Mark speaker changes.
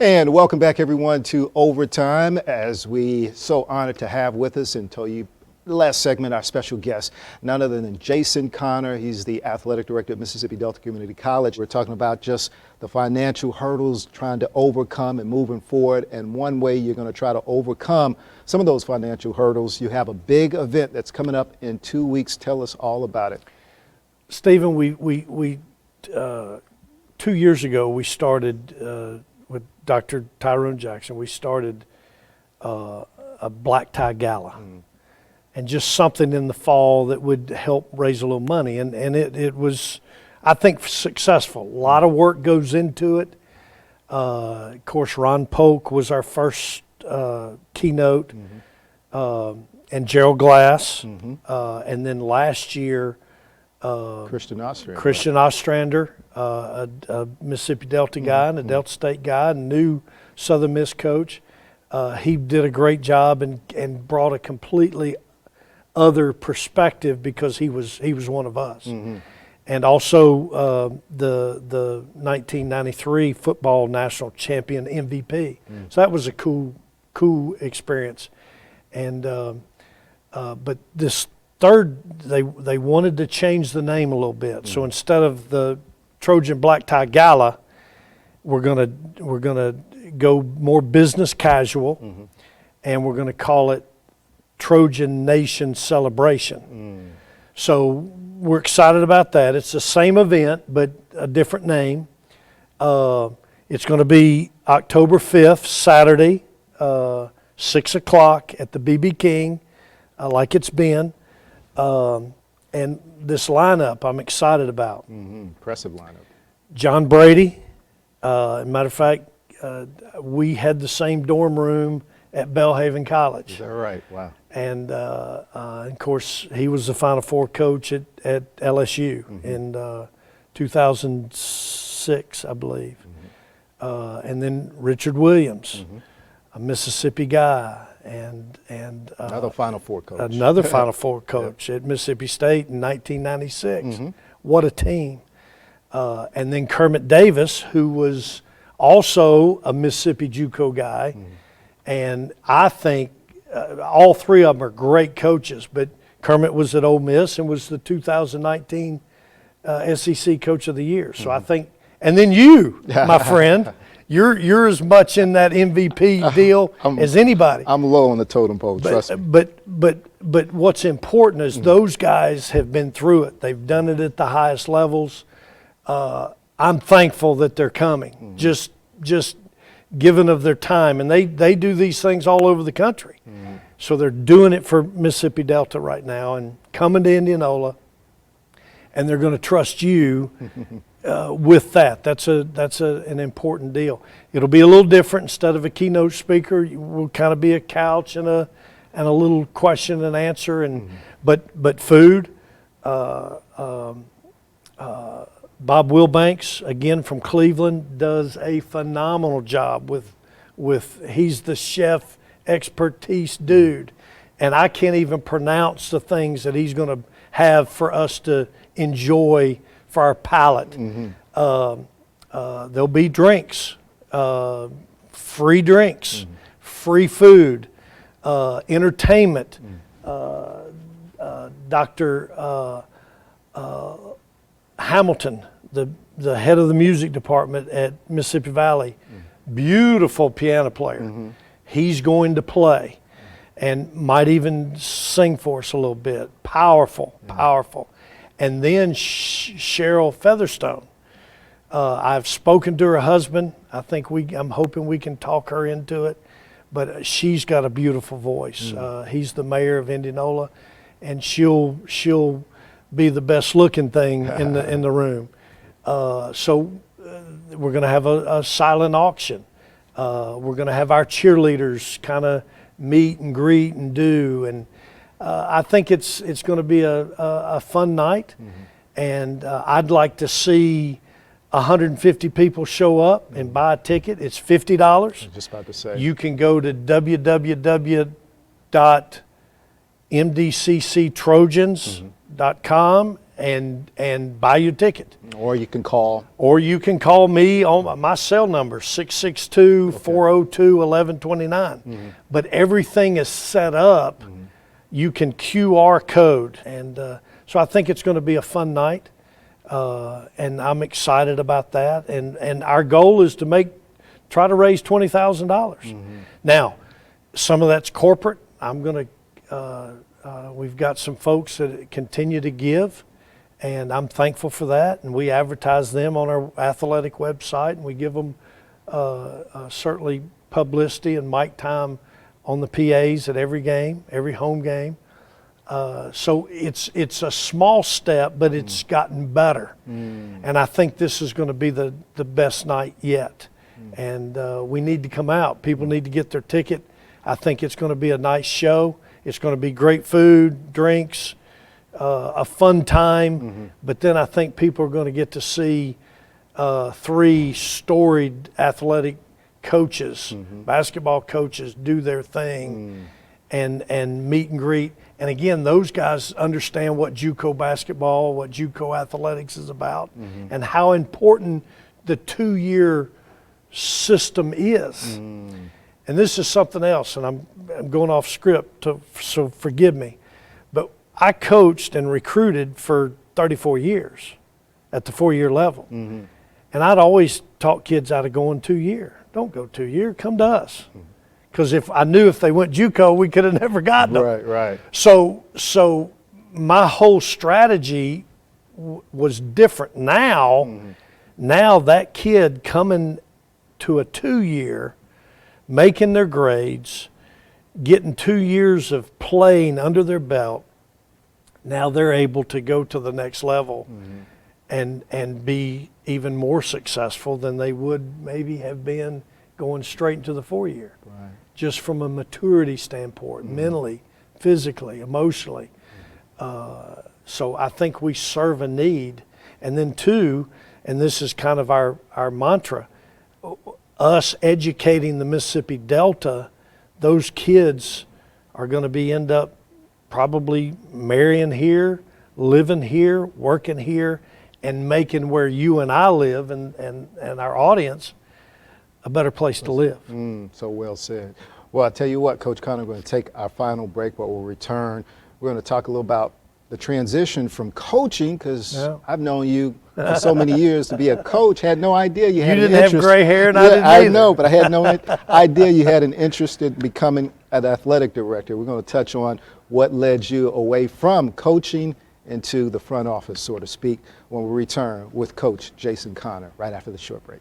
Speaker 1: And welcome back, everyone, to Overtime, as we so honored to have with us and tell you the last segment, our special guest, none other than Jason Connor. He's the athletic director at Mississippi Delta Community College. We're talking about just the financial hurdles, trying to overcome and moving forward. And one way you're going to try to overcome some of those financial hurdles, you have a big event that's coming up in 2 weeks. Tell us all about it.
Speaker 2: Stephen, we 2 years ago, we started with Dr. Tyrone Jackson, we started a black tie gala. And just something in the fall that would help raise a little money. And it was, I think, successful. A lot of work goes into it. Of course, Ron Polk was our first keynote, and Gerald Glass. And then last year,
Speaker 1: Christian
Speaker 2: Ostrander, a Mississippi Delta guy and a Delta State guy, and new Southern Miss coach. He did a great job and brought a completely other perspective because he was one of us. And also the 1993 football national champion MVP. So that was a cool experience. And but this third, they wanted to change the name a little bit. So instead of the Trojan Black Tie Gala, we're gonna go more business casual, and we're gonna call it Trojan Nation Celebration. So we're excited about that. It's the same event, but a different name. It's going to be October 5th, Saturday, 6 o'clock at the B.B. King, like it's been. And this lineup I'm excited about.
Speaker 1: Impressive lineup.
Speaker 2: John Brady. Matter of fact, we had the same dorm room at Belhaven College.
Speaker 1: Is that right? Wow.
Speaker 2: And of course, he was the Final Four coach at LSU in 2006, I believe. And then Richard Williams, a Mississippi guy, and
Speaker 1: another Final Four coach.
Speaker 2: Another Final Four coach at Mississippi State in 1996. What a team. And then Kermit Davis, who was also a Mississippi JUCO guy. And I think all three of them are great coaches, but Kermit was at Ole Miss and was the 2019 SEC Coach of the Year. So I think, and then you, my friend, you're as much in that MVP deal as anybody.
Speaker 1: I'm low on the totem pole, trust me.
Speaker 2: But what's important is those guys have been through it. They've done it at the highest levels. I'm thankful that they're coming. Just given of their time, and they do these things all over the country. So they're doing it for Mississippi Delta right now and coming to Indianola, and they're going to trust you with that. That's an important deal. It'll be a little different. Instead of a keynote speaker, will kind of be a couch and a little question and answer, and but food. Bob Wilbanks, again from Cleveland, does a phenomenal job with he's the chef expertise dude. And I can't even pronounce the things that he's going to have for us to enjoy for our palate. There'll be drinks, free drinks, free food, entertainment. Dr. Hamilton, the head of the music department at Mississippi Valley, beautiful piano player. He's going to play and might even sing for us a little bit. Powerful. And then Cheryl Featherstone. I've spoken to her husband. I'm hoping we can talk her into it. But she's got a beautiful voice. He's the mayor of Indianola, and she'll be the best looking thing in the room. So we're going to have a silent auction. We're going to have our cheerleaders kind of meet and greet and do, and I think it's going to be a fun night. And I'd like to see 150 people show up and buy a ticket. It's $50.
Speaker 1: I was just about to say.
Speaker 2: You can go to www.mdcctrojans.com and buy your ticket.
Speaker 1: Or you can call.
Speaker 2: Or you can call me on my cell number, 662-402-1129. But everything is set up. You can QR code. And so I think it's going to be a fun night. And I'm excited about that. And our goal is to try to raise $20,000. Now, some of that's corporate. We've got some folks that continue to give, and I'm thankful for that. And we advertise them on our athletic website, and we give them certainly publicity and mic time on the PAs at every game, every home game. So it's a small step, but it's gotten better. And I think this is going to be the best night yet. And we need to come out. People need to get their ticket. I think it's going to be a nice show. It's going to be great food, drinks, a fun time. But then I think people are going to get to see 3 storied athletic coaches, basketball coaches, do their thing and meet and greet. And again, those guys understand what JUCO basketball, what JUCO athletics is about, and how important the 2-year system is. And this is something else, and I'm going off script, so forgive me. But I coached and recruited for 34 years at the 4-year level. And I'd always talk kids out of going 2-year. Don't go 2-year, come to us. Because if they went JUCO, we could have never gotten them.
Speaker 1: Right.
Speaker 2: So my whole strategy was different. Now that kid coming to a 2-year, making their grades, getting 2 years of playing under their belt, now they're able to go to the next level and be even more successful than they would maybe have been going straight into the 4-year.
Speaker 1: Right.
Speaker 2: Just from a maturity standpoint, mentally, physically, emotionally. So I think we serve a need. And then 2, and this is kind of our mantra, us educating the Mississippi Delta, those kids are going to end up probably marrying here, living here, working here, and making where you and I live and our audience a better place to live.
Speaker 1: So well said. Well, I tell you what, Coach Connor, we're going to take our final break, but we'll return. We're going to talk a little about the transition from coaching, because I've known you for so many years to be a coach. Had no idea you had an interest.
Speaker 2: You didn't have gray hair, and I didn't
Speaker 1: either.
Speaker 2: either.
Speaker 1: I know, but I had no idea you had an interest in becoming an athletic director. We're going to touch on what led you away from coaching into the front office, so to speak, when we return with Coach Jason Connor right after the short break.